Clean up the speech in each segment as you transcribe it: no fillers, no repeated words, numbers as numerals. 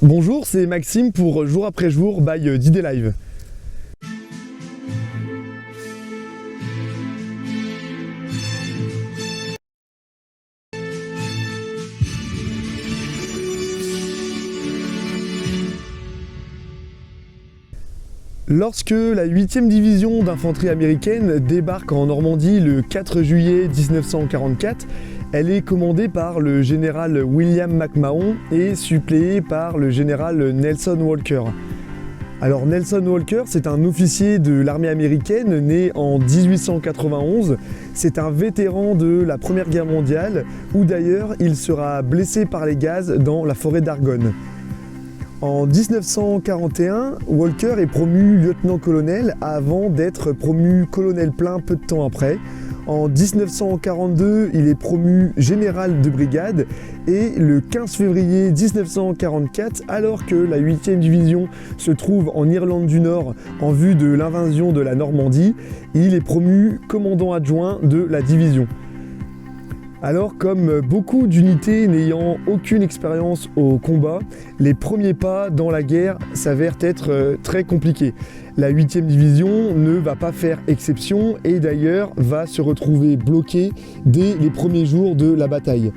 Bonjour, c'est Maxime pour Jour après jour by d'Idée Live. Lorsque la 8e division d'infanterie américaine débarque en Normandie le 4 juillet 1944, elle est commandée par le général William McMahon et suppléée par le général Nelson Walker. Alors Nelson Walker, c'est un officier de l'armée américaine né en 1891. C'est un vétéran de la Première Guerre mondiale où d'ailleurs il sera blessé par les gaz dans la forêt d'Argonne. En 1941, Walker est promu lieutenant-colonel avant d'être promu colonel plein peu de temps après. En 1942, il est promu général de brigade et le 15 février 1944, alors que la 8e division se trouve en Irlande du Nord en vue de l'invasion de la Normandie, il est promu commandant adjoint de la division. Alors, comme beaucoup d'unités n'ayant aucune expérience au combat, les premiers pas dans la guerre s'avèrent être très compliqués. La 8e division ne va pas faire exception et d'ailleurs va se retrouver bloquée dès les premiers jours de la bataille.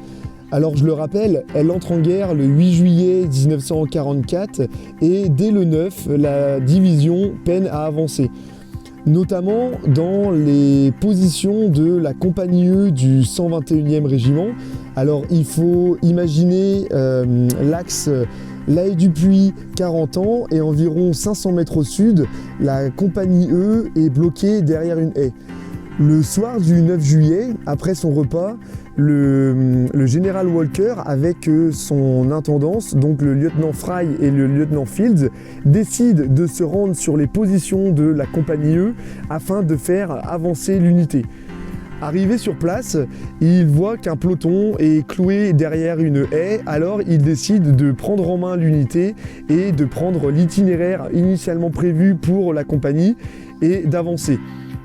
Alors je le rappelle, elle entre en guerre le 8 juillet 1944 et dès le 9, la division peine à avancer. Notamment dans les positions de la compagnie E du 121e régiment. Alors il faut imaginer l'axe La Haye-du-Puy, 40 ans, et environ 500 mètres au sud, la compagnie E est bloquée derrière une haie. Le soir du 9 juillet, après son repas, le général Walker, avec son intendance, donc le lieutenant Fry et le lieutenant Fields, décident de se rendre sur les positions de la compagnie E afin de faire avancer l'unité. Arrivé sur place, il voit qu'un peloton est cloué derrière une haie, alors il décide de prendre en main l'unité et de prendre l'itinéraire initialement prévu pour la compagnie et d'avancer.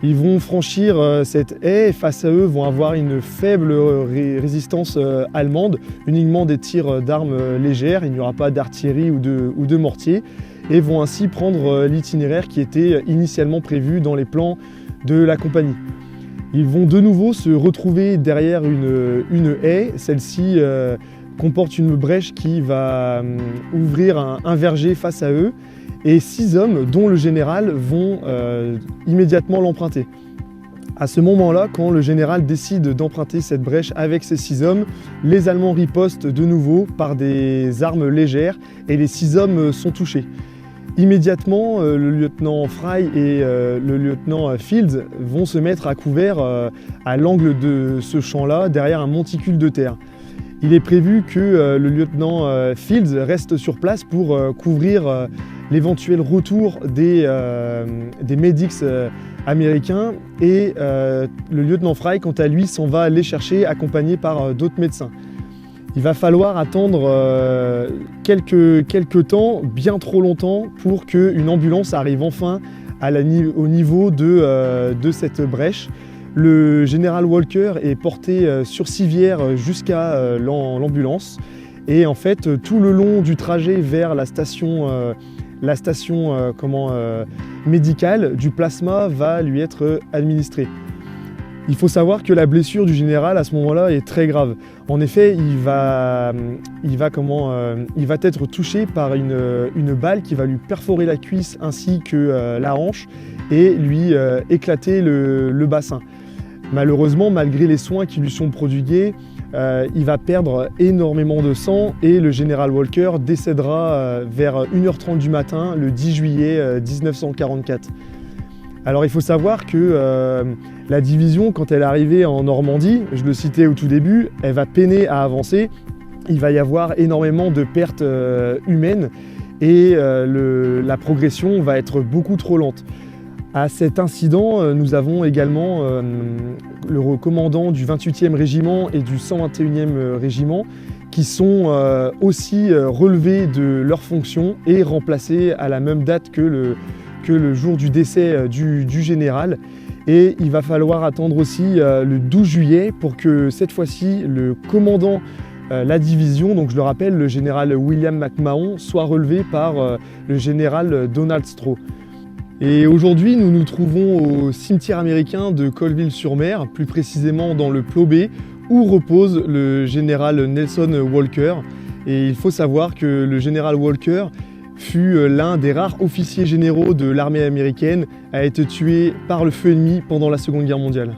Ils vont franchir cette haie et face à eux vont avoir une faible résistance allemande, uniquement des tirs d'armes légères, il n'y aura pas d'artillerie ou de mortier, et vont ainsi prendre l'itinéraire qui était initialement prévu dans les plans de la compagnie. Ils vont de nouveau se retrouver derrière une haie, celle-ci comporte une brèche qui va ouvrir un verger face à eux, et 6 hommes, dont le général, vont immédiatement l'emprunter. À ce moment-là, quand le général décide d'emprunter cette brèche avec ces 6 hommes, les Allemands ripostent de nouveau par des armes légères et les 6 hommes sont touchés. Immédiatement, le lieutenant Fry et le lieutenant Fields vont se mettre à couvert à l'angle de ce champ-là, derrière un monticule de terre. Il est prévu que le lieutenant Fields reste sur place pour couvrir l'éventuel retour des medics américains et le lieutenant Fry, quant à lui, s'en va les chercher accompagné par d'autres médecins. Il va falloir attendre quelques temps, bien trop longtemps, pour qu'une ambulance arrive enfin au niveau de cette brèche. Le général Walker est porté sur civière jusqu'à l'ambulance et en fait tout le long du trajet vers la station médicale, du plasma va lui être administré. Il faut savoir que la blessure du général à ce moment-là est très grave. En effet, il va être touché par une balle qui va lui perforer la cuisse ainsi que la hanche et lui éclater le bassin. Malheureusement, malgré les soins qui lui sont prodigués, il va perdre énormément de sang et le général Walker décédera vers 1h30 du matin, le 10 juillet 1944. Alors il faut savoir que la division, quand elle est arrivée en Normandie, je le citais au tout début, elle va peiner à avancer. Il va y avoir énormément de pertes humaines et la progression va être beaucoup trop lente. À cet incident, nous avons également le commandant du 28e régiment et du 121e régiment qui sont aussi relevés de leurs fonctions et remplacés à la même date que le jour du décès du général. Et il va falloir attendre aussi le 12 juillet pour que cette fois-ci le commandant la division, donc je le rappelle, le général William McMahon, soit relevée par le général Donald Stroh. Et aujourd'hui, nous nous trouvons au cimetière américain de Colville-sur-Mer, plus précisément dans le Plot Bay, où repose le général Nelson Walker. Et il faut savoir que le général Walker fut l'un des rares officiers généraux de l'armée américaine à être tué par le feu ennemi pendant la Seconde Guerre mondiale.